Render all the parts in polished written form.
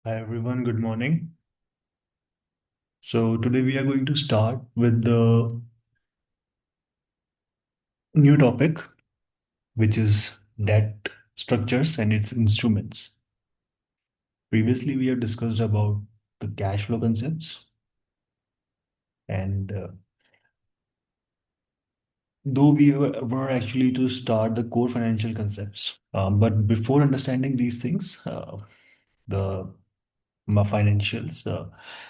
Hi everyone, good morning. So today we are going to start with the new topic, which is debt structures and its instruments. Previously, we have discussed about the cash flow concepts, and though we were actually to start the core financial concepts, but before understanding these things, the financials,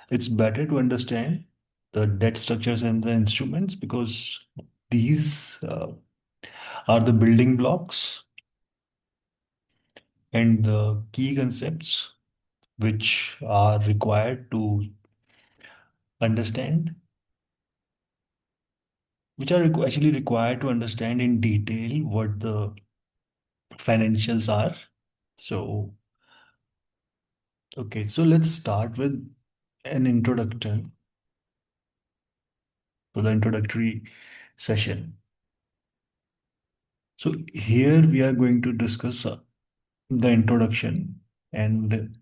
it's better to understand the debt structures and the instruments because these are the building blocks and the key concepts which are required to understand, which are actually required to understand in detail what the financials are. So, okay, so let's start with an introduction to the introductory session. So, here we are going to discuss the introduction. And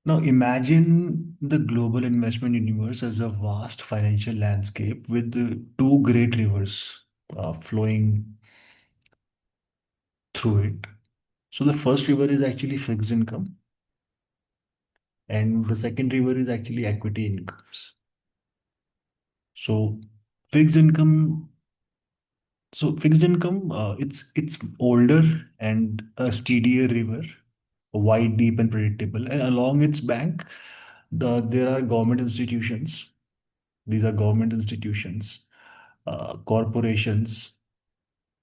now imagine the global investment universe as a vast financial landscape with the two great rivers flowing through it. So the first river is actually fixed income, and the second river is actually equity incomes. So fixed income, it's older and a steadier river, wide, deep, and predictable. And along its bank, there are government institutions. These are government institutions, corporations,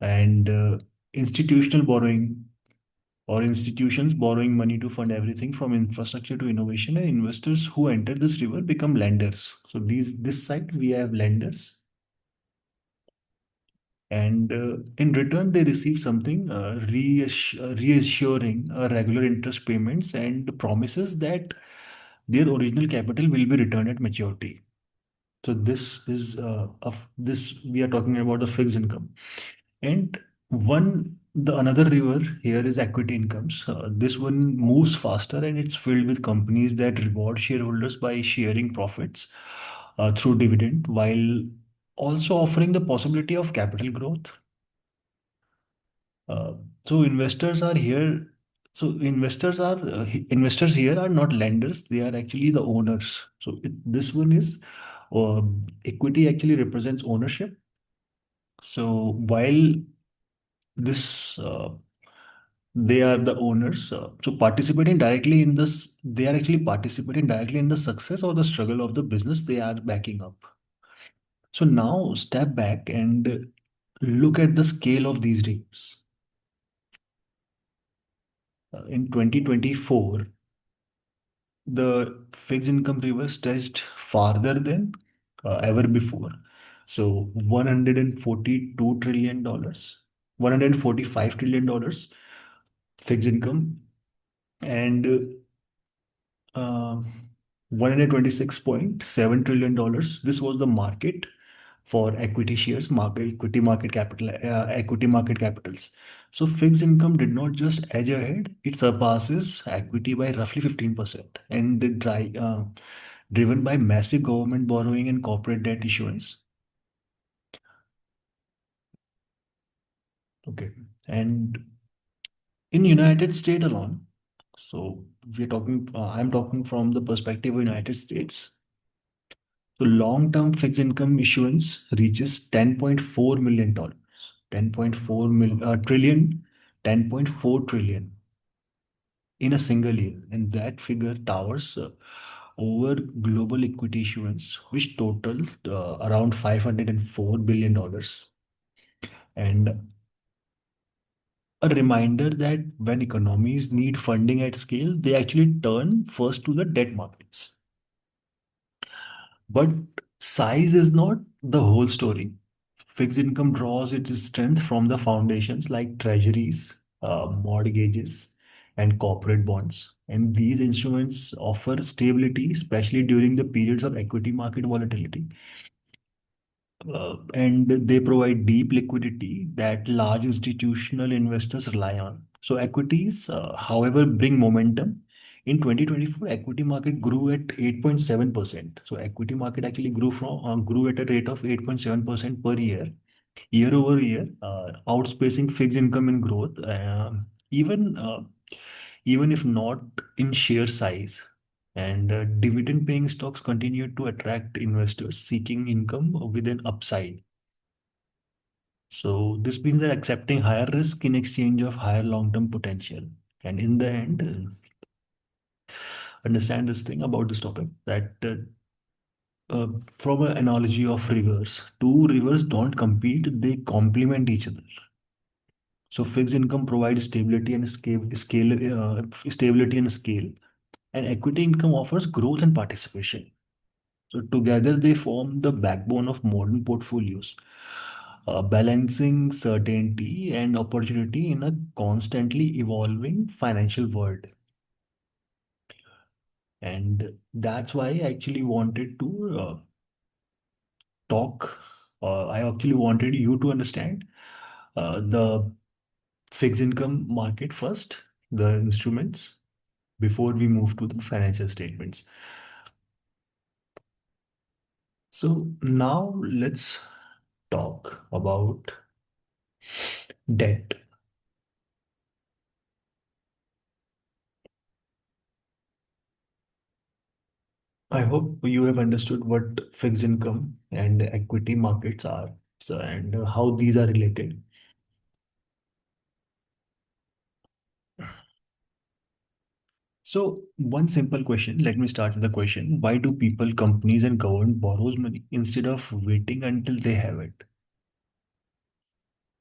and institutional borrowing or institutions borrowing money to fund everything from infrastructure to innovation, and investors who enter this river become lenders. So this side we have lenders, and in return they receive something reassuring regular interest payments and promises that their original capital will be returned at maturity. So this is of this we are talking about the fixed income. And the another river here is equity incomes. This one moves faster and it's filled with companies that reward shareholders by sharing profits through dividend while also offering the possibility of capital growth. Uh, so investors are here. Investors here are not lenders; they are actually the owners. So this one is equity actually represents ownership. So while this they are the owners. So participating directly in this, they are actually participating directly in the success or the struggle of the business they are backing up. So now step back and look at the scale of these dreams. In 2024, the fixed income river stretched farther than ever before. So $142 trillion, $145 trillion fixed income, and uh, $126.7 trillion. This was the market for equity shares, equity market capitals. So fixed income did not just edge ahead; it surpasses equity by roughly 15%, and driven by massive government borrowing and corporate debt issuance. Okay, and in United States alone, so we're talking. I'm talking from the perspective of United States. So long-term fixed income issuance reaches $10.4 million, 10.4 mil, trillion, 10.4 trillion in a single year. And that figure towers over global equity issuance, which totaled around $504 billion. And a reminder that when economies need funding at scale, they actually turn first to the debt markets. But size is not the whole story. Fixed income draws its strength from the foundations like treasuries, mortgages, and corporate bonds. And these instruments offer stability, especially during the periods of equity market volatility. And they provide deep liquidity that large institutional investors rely on. So, equities, however, bring momentum. In 2024, equity market grew at 8.7%. So equity market actually grew at a rate of 8.7% per year over year, outspacing fixed income in growth, even even if not in sheer size. And dividend paying stocks continue to attract investors seeking income with an upside. So this means they're accepting higher risk in exchange of higher long-term potential. And in the end, understand this thing about this topic that from an analogy of rivers, two rivers don't compete; they complement each other. So fixed income provides stability and scale, and equity income offers growth and participation. So together they form the backbone of modern portfolios, balancing certainty and opportunity in a constantly evolving financial world. And that's why I actually wanted to talk. I actually wanted you to understand the fixed income market first, the instruments, before we move to the financial statements. So now let's talk about debt. I hope you have understood what fixed income and equity markets are, so, and how these are related. So, one simple question. Let me start with the question: why do people, companies, and government borrows money instead of waiting until they have it?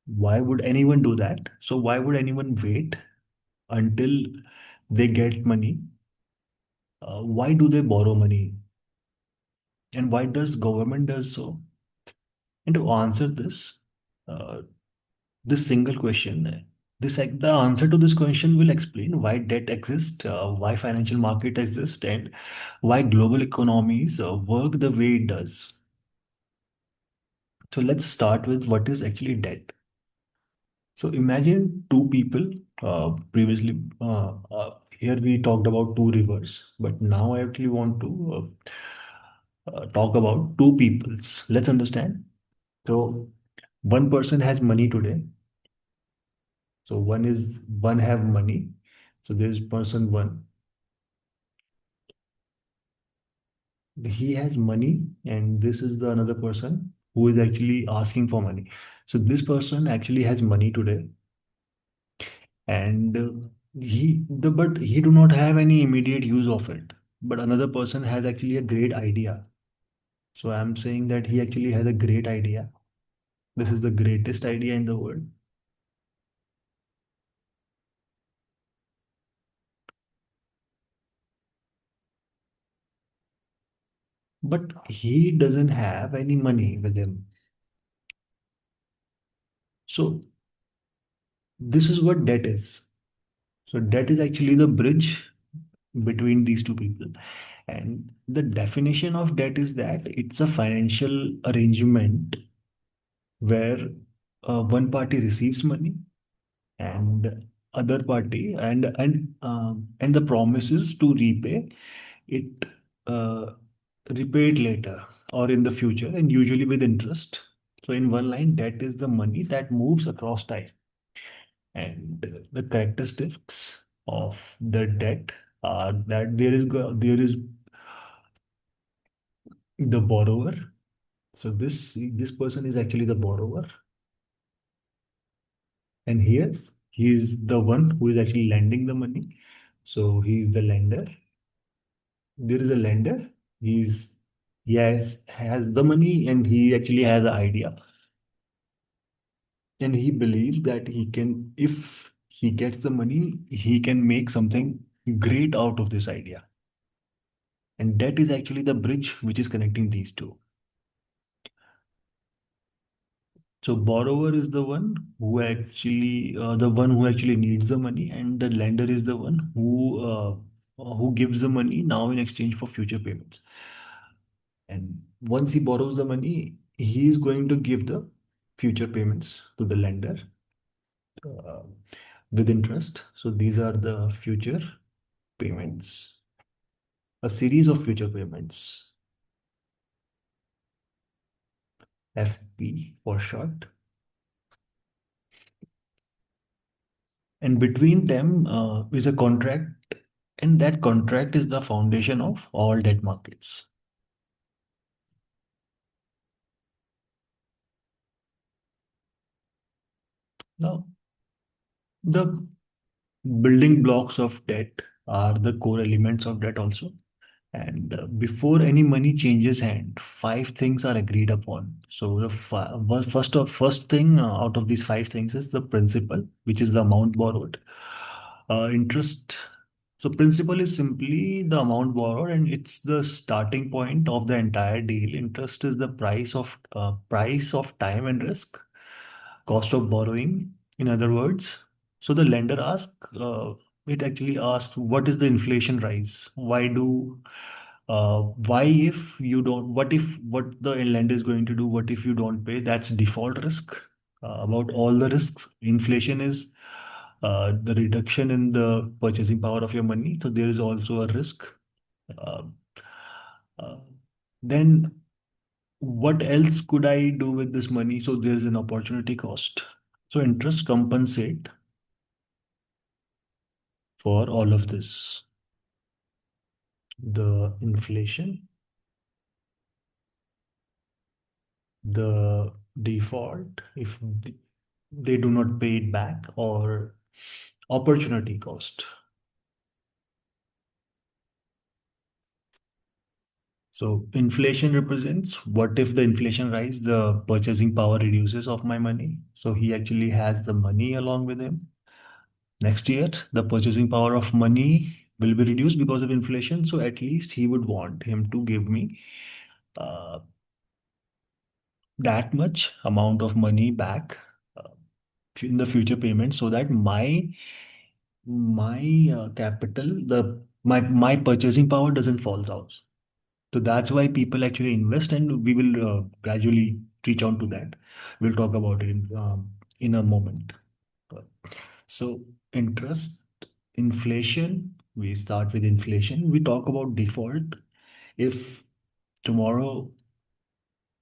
Why would anyone do that? So, why would anyone wait until they get money? Why do they borrow money, and why does government does so? And to answer uh, this single question, the answer to this question will explain why debt exists, why financial market exist, and why global economies work the way it does. So let's start with what is actually debt. So imagine two people. Previously, here we talked about two rivers, but now I actually want to talk about two peoples. Let's understand. So one person has money today. So one have money. So there's person one. He has money, and this is the another person who is actually asking for money. So this person actually has money today, and but he do not have any immediate use of it. But another person has actually a great idea. So I'm saying that he actually has a great idea. This is the greatest idea in the world. But he doesn't have any money with him. So this is what debt is. So debt is actually the bridge between these two people. And the definition of debt is that it's a financial arrangement where one party receives money and other party and the promises to repay it, uh, repay it later or in the future, and usually with interest. So in one line, debt is the money that moves across time. And the characteristics of the debt are that there is the borrower. So this person is actually the borrower, and here he is the one who is actually lending the money. So he is the lender. There is a lender. He has the money, and he actually has the idea, and he believes that he can, if he gets the money, he can make something great out of this idea. And that is actually the bridge which is connecting these two. So borrower is the one who actually needs the money, and the lender is the one who gives the money now in exchange for future payments. And once he borrows the money, he is going to give the future payments to the lender uh, with interest. So these are the future. payments, a series of future payments, FP for short. And between them is a contract, and that contract is the foundation of all debt markets. Now, the building blocks of debt are the core elements of debt also. And before any money changes hand, five things are agreed upon. So the first thing out of these five things is the principal, which is the amount borrowed. Interest. So principal is simply the amount borrowed, and it's the starting point of the entire deal. Interest is the price of time and risk, cost of borrowing, in other words. So the lender asks, it actually asks, what is the inflation rise? Why if you don't, what the lender is going to do, what if you don't pay? That's default risk. About all the risks, inflation is the reduction in the purchasing power of your money. So there is also a risk. Uh, uh, then what else could I do with this money? So there's an opportunity cost. So interest compensate for all of this. The inflation, the default, if they do not pay it back, or opportunity cost. So inflation represents what if the inflation rise, the purchasing power reduces of my money. So he actually has the money along with him. Next year, the purchasing power of money will be reduced because of inflation. So at least he would want him to give me uh, that much amount of money back uh, in the future payment, so that my capital, my purchasing power doesn't fall down. So that's why people actually invest, and we will gradually reach on to that. We'll talk about it in a moment. So interest, inflation. We start with inflation. We talk about default. If tomorrow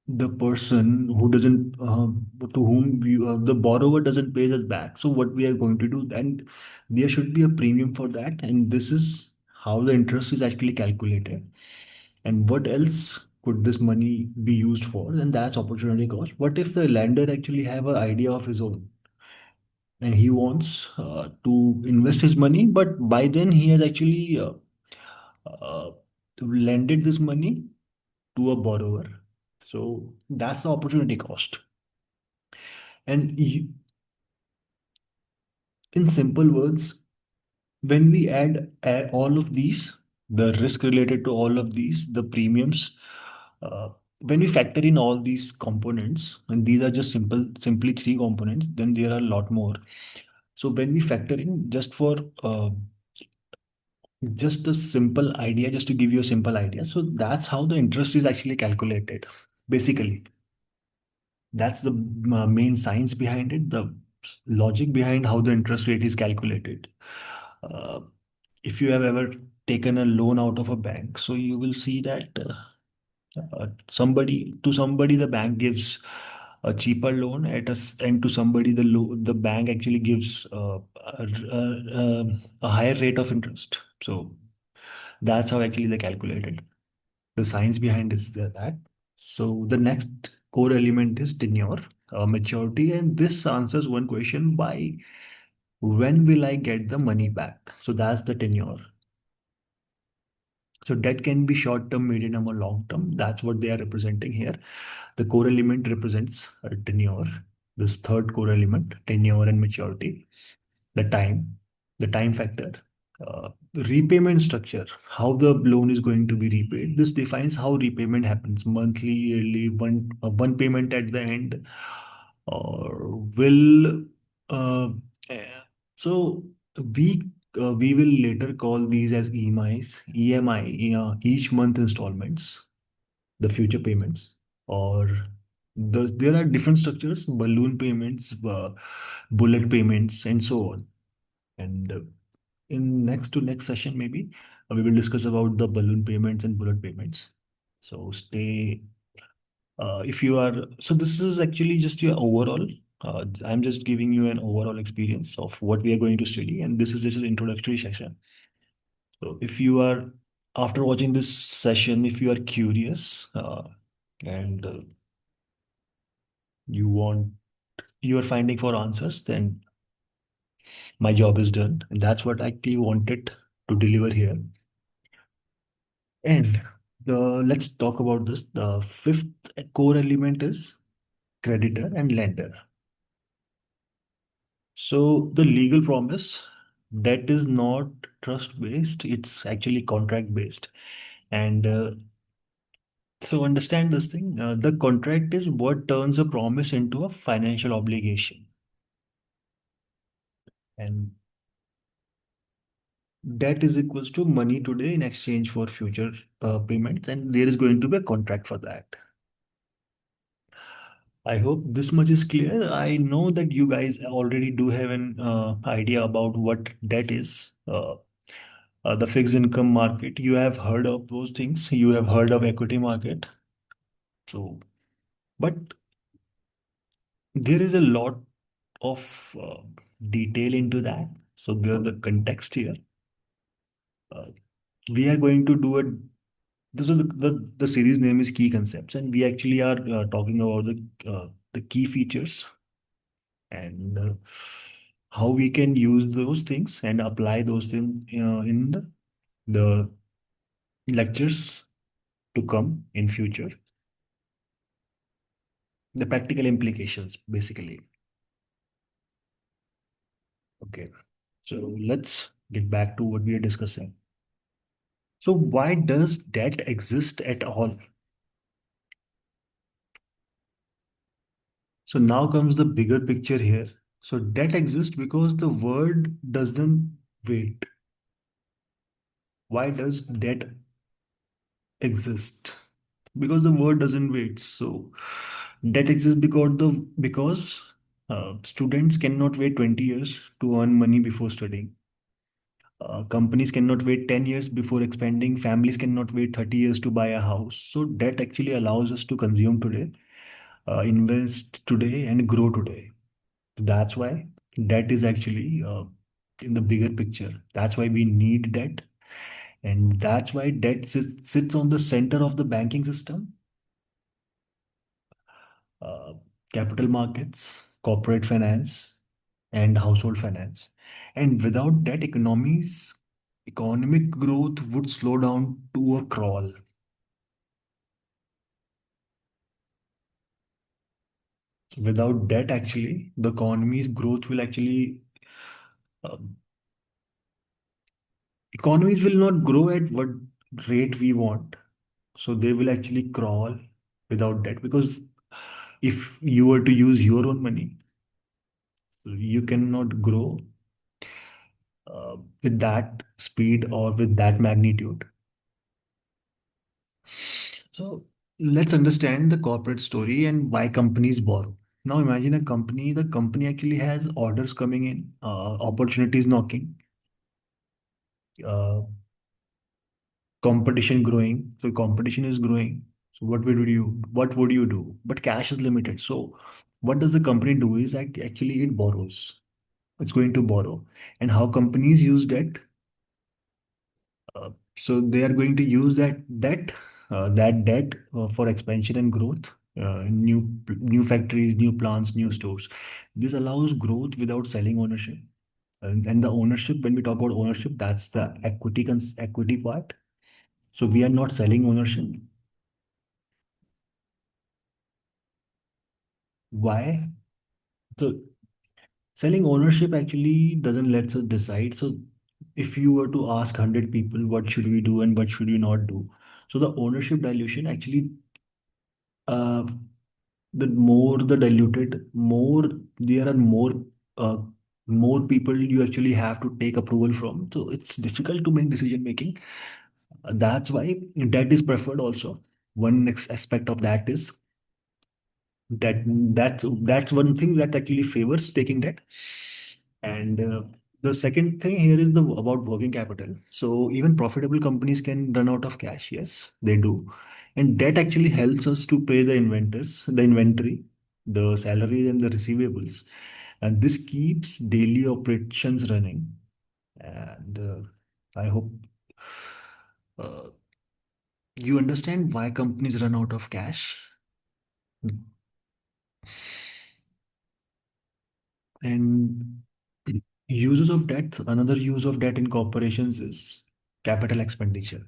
the person who doesn't to whom the borrower doesn't pay us back, so what we are going to do then, there should be a premium for that, and this is how the interest is actually calculated. And what else could this money be used for? And that's opportunity cost. What if the lender actually have an idea of his own, and he wants to invest his money, but by then he has actually uh, lended this money to a borrower. So that's the opportunity cost. And in simple words, when we add all of these, the risk related to all of these, the premiums, uh, when we factor in all these components, and these are just simply three components, then there are a lot more. So when we factor in, just a simple idea, just to give you a simple idea, so that's how the interest is actually calculated. Basically, that's the main science behind it, the logic behind how the interest rate is calculated. Uh, if you have ever taken a loan out of a bank, so you will see that somebody the bank gives a cheaper loan and to somebody the bank actually gives a higher rate of interest. So that's how actually they calculated. The science behind is that. So the next core element is tenure, maturity, and this answers one question: by when will I get the money back? So that's the tenure. So debt can be short term, medium term, or long term. That's what they are representing here. The core element represents tenure. This third core element, tenure and maturity, the time, the time factor, the repayment structure, how the loan is going to be repaid. This defines how repayment happens: monthly, yearly, one payment at the end, or will. Uh, eh, so we we will later call these as EMI, each month installments, the future payments, or there are different structures: balloon payments, bullet payments, and so on. And in next session maybe we will discuss about the balloon payments and bullet payments. So stay if you are so this is actually just your overall I'm just giving you an overall experience of what we are going to study, and this is just an introductory session. So if you are after watching this session, if you are curious and you want you are finding for answers, then my job is done, and that's what I actually wanted to deliver here. And let's talk about this. The fifth core element is creditor and lender. So the legal promise, that is not trust based, it's actually contract based. And so understand this thing. The contract is what turns a promise into a financial obligation. And that is equals to money today in exchange for future payments. And there is going to be a contract for that. I hope this much is clear. I know that you guys already do have an idea about what debt is. The fixed income market, you have heard of those things. You have heard of equity market. So, but there is a lot of detail into that. So, there the context here. Uh, we are going to do it. This is the series name is Key Concepts, and we actually are talking about the key features and how we can use those things and apply those things in the lectures to come in future, the practical implications basically. Okay, so let's get back to what we are discussing. So why does debt exist at all? So now comes the bigger picture here. So debt exists because the word doesn't wait. Why does debt exist? Because the word doesn't wait. So debt exists because students cannot wait 20 years to earn money before studying. Companies cannot wait 10 years before expanding. Families cannot wait 30 years to buy a house. So debt actually allows us to consume today, invest today, and grow today. That's why debt is actually in the bigger picture. That's why we need debt. And that's why debt sits on the center of the banking system, uh, capital markets, corporate finance, and household finance. And without debt, economic growth would slow down to a crawl. Without debt, actually, the economy's growth will actually uh, economies will not grow at what rate we want. So they will actually crawl without debt, because if you were to use your own money, you cannot grow with that speed or with that magnitude. So let's understand the corporate story and why companies borrow. Now imagine a company, the company actually has orders coming in, opportunities knocking, uh, competition growing. So competition is growing. So what would you do? But cash is limited. So what does the company do is actually it borrows. It's going to borrow. And how companies use debt? Uh, so they are going to use that debt for expansion and growth, new factories, new plants, new stores. This allows growth without selling ownership. And the ownership, when we talk about ownership, that's the equity part. So we are not selling ownership. Why? So selling ownership actually doesn't let us decide. So if you were to ask 100 people what should we do and what should we not do, so the ownership dilution actually uh, the more the diluted, more there are uh, more people you actually have to take approval from. So it's difficult to make decision making. That's why debt is preferred also. One next aspect of that is that that's one thing that actually favors taking debt. And The second thing here is the about working capital. So even profitable companies can run out of cash. Yes, they do. And that actually helps us to pay the inventory, the salaries and the receivables. And this keeps daily operations running. And I hope uh, you understand why companies run out of cash. And uses of debt, another use of debt in corporations is capital expenditure.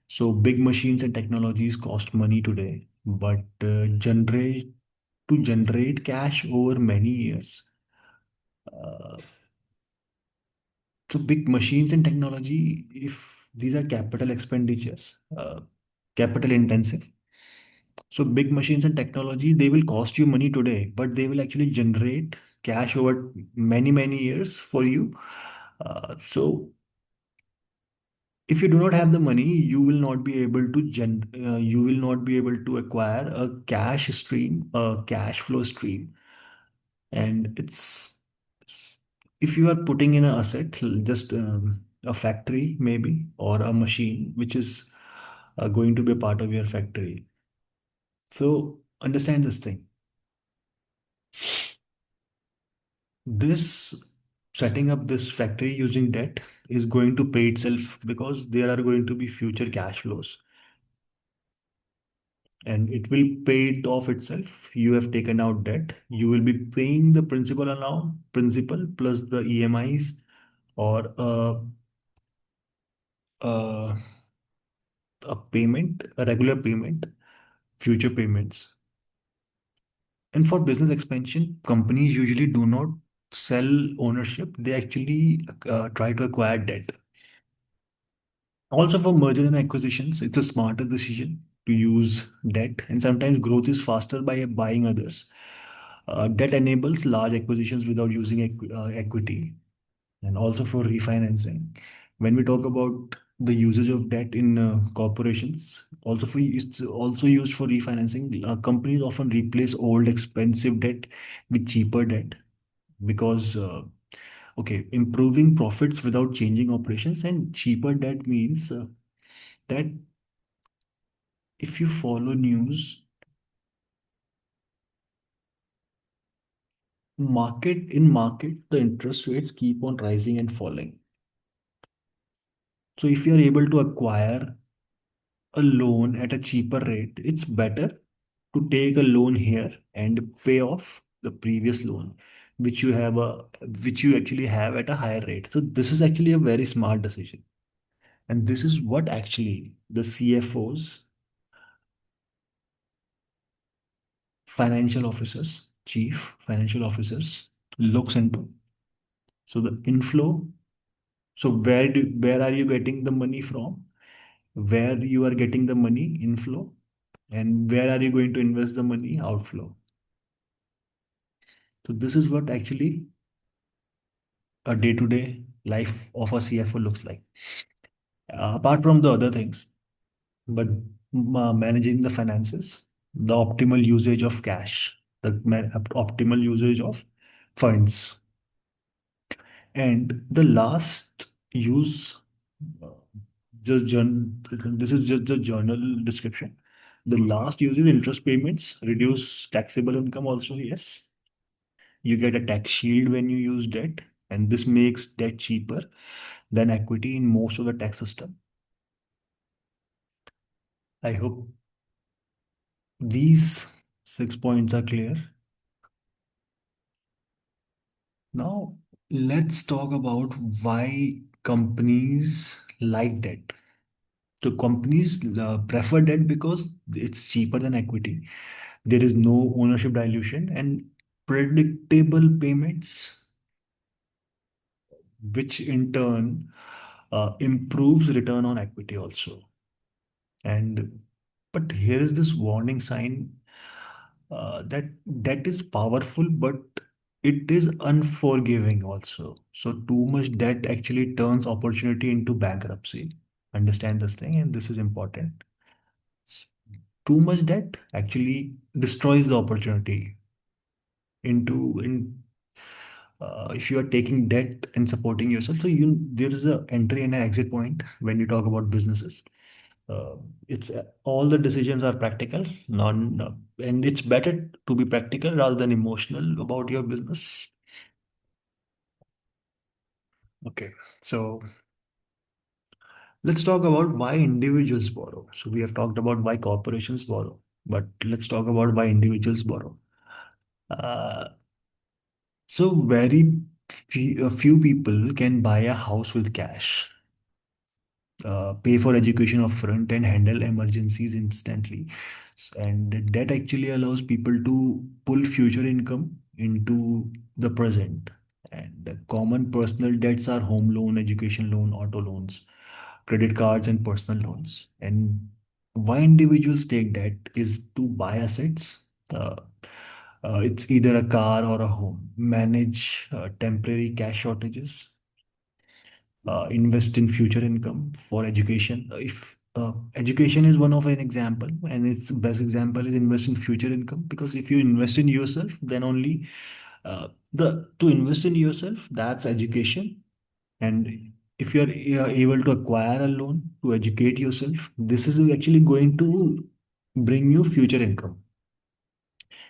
So big machines and technologies cost money today, but generate cash over many years. Uh, so big machines and technology, if these are capital expenditures, capital intensive. So big machines and technology, they will cost you money today, but they will actually generate cash over many years for you. So if you do not have the money, you will not be able to you will not be able to acquire a cash stream, a cash flow stream. And if you are putting in an asset, just a factory maybe, or a machine which is going to be a part of your factory. So understand this thing. This setting up this factory using debt is going to pay itself because there are going to be future cash flows, and it will pay it off itself. You have taken out debt, you will be paying the principal amount, principal plus the EMIs, or a, a payment, a regular payment, future payments. And for business expansion, companies usually do not sell ownership, they actually try to acquire debt. Also, for merger and acquisitions, it's a smarter decision to use debt, and sometimes growth is faster by buying others. Debt enables large acquisitions without using equity, and also for refinancing. When we talk about the usage of debt in corporations, it's also used for refinancing. Companies often replace old expensive debt with cheaper debt because okay, improving profits without changing operations. And cheaper debt means that if you follow news, market the interest rates keep on rising and falling. So if you are able to acquire a loan at a cheaper rate, it's better to take a loan here and pay off the previous loan which which you actually have at a higher rate. So this is actually a very smart decision, and this is what actually the CFOs, financial officers, chief financial officers, looks into. So the inflow. So where are you getting the money from? Where you are getting the money inflow, and where are you going to invest the money outflow? So this is what actually a day-to-day life of a CFO looks like. Apart from the other things, but managing the finances, the optimal usage of cash, the optimal usage of funds, and the last use. uh, this is just the journal description. The last use is interest payments, reduce taxable income also. Yes, you get a tax shield when you use debt, and this makes debt cheaper than equity in most of the tax system. I hope these 6 points are clear. Now, let's talk about why companies like debt. So, companies prefer debt because it's cheaper than equity. There is no ownership dilution and predictable payments, which in turn improves return on equity also. And but here is this warning sign that debt is powerful, but it is unforgiving also. So too much debt actually turns opportunity into bankruptcy. Understand this thing, and this is important. Too much debt actually destroys the opportunity into in If you are taking debt and supporting yourself, so you there is a entry and an exit point when you talk about businesses. uh, it's all the decisions are practical, non and it's better to be practical rather than emotional about your business. Okay, so let's talk about why individuals borrow. So we have talked about why corporations borrow, but let's talk about why individuals borrow. uh, so very a few people can buy a house with cash, pay for education upfront, and handle emergencies instantly. And that actually allows people to pull future income into the present. And the common personal debts are home loan, education loan, auto loans, credit cards, and personal loans. And why individuals take debt is to buy assets. It's either a car or a home, manage temporary cash shortages, invest in future income for education. If education is one of an example, and its best example is invest in future income, because if you invest in yourself, then only the to invest in yourself, that's education. And if you are able to acquire a loan to educate yourself, this is actually going to bring you future income.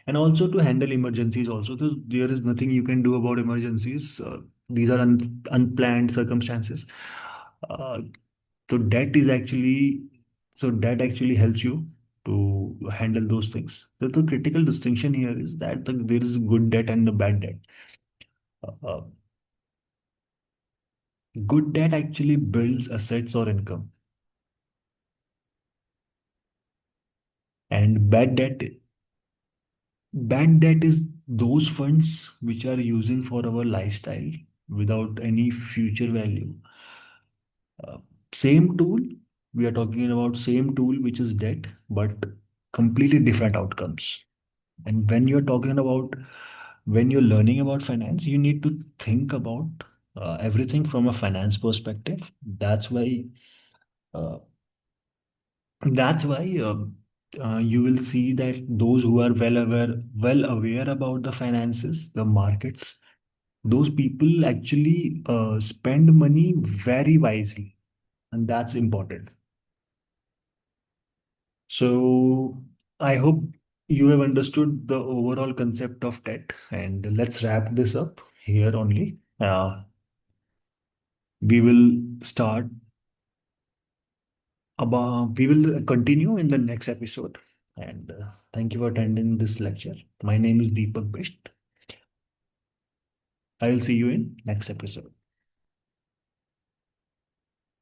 And also to handle emergencies also, there is nothing you can do about emergencies. These are unplanned circumstances. uh, so debt actually helps you to handle those things. So the critical distinction here is that there is good debt and a bad debt. Uh, good debt actually builds assets or income, and bad debt is those funds which are using for our lifestyle without any future value. Uh, Same tool, we are talking about same tool which is debt, but completely different outcomes. And when you're learning about finance, you need to think about everything from a finance perspective. Uh, that's why you will see that those who are well aware about the finances, the markets, those people actually spend money very wisely, and that's important. So I hope you have understood the overall concept of debt, and let's wrap this up here only. We will start we will continue in the next episode. And thank you for attending this lecture. My name is Deepak Bisht. I will see you in next episode.